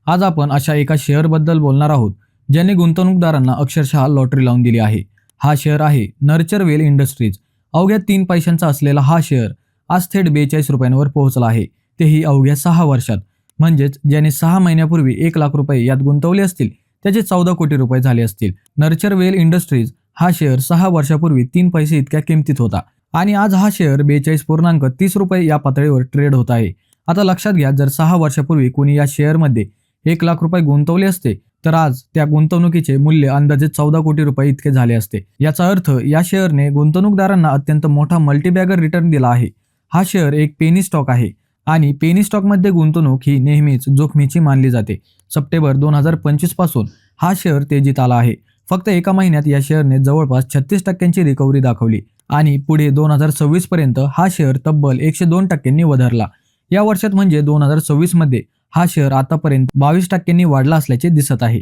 आज आपण अशा एका शेअरबद्दल बोलणार आहोत, ज्याने गुंतवणूकदारांना अक्षरशः लॉटरी लावून दिली आहे. हा शेअर आहे नर्चरवेल इंडस्ट्रीज. अवघ्या 3 पैशांचा असलेला हा शेअर आज थेट 42 रुपयांवर पोहोचला आहे. तेही अवघ्या 6 वर्षात. म्हणजेच ज्याने 6 महिन्यापूर्वी 1 लाख रुपये यात गुंतवले असतील, त्याचे 14 कोटी रुपये झाले असतील. नर्चरवेल इंडस्ट्रीज हा शेअर 6 वर्षापूर्वी 3 पैसे इतक्या किमतीत होता आणि आज हा शेअर 42.30 रुपये या पातळीवर ट्रेड होत आहे. आता लक्षात घ्या, जर 6 वर्षापूर्वी कोणी या शेअरमध्ये 1 लाख रुपये गुंतवले असते, तर आज त्या गुंतवणुकीचे मूल्य अंदाजे 14 कोटी रुपये इतके झाले असते. याचा अर्थ या शेअरने गुंतवणूकदारांना अत्यंत मोठा मल्टीबॅगर रिटर्न दिला आहे. हा शेअर एक पेनी स्टॉक आहे आणि पेनी स्टॉकमध्ये गुंतवणूक ही नेहमीच जोखमीची मानली जाते. सप्टेंबर 2025 पासून हा शेअर तेजीत आला आहे. फक्त एका महिन्यात या शेअरने जवळपास 36% रिकव्हरी दाखवली आणि पुढे 2026 पर्यंत हा शेअर तब्बल 102% वधारला. या वर्षात म्हणजे 2026 मध्ये हा शेअर आतापर्यंत 22% वाढला असल्याचे दिसत आहे.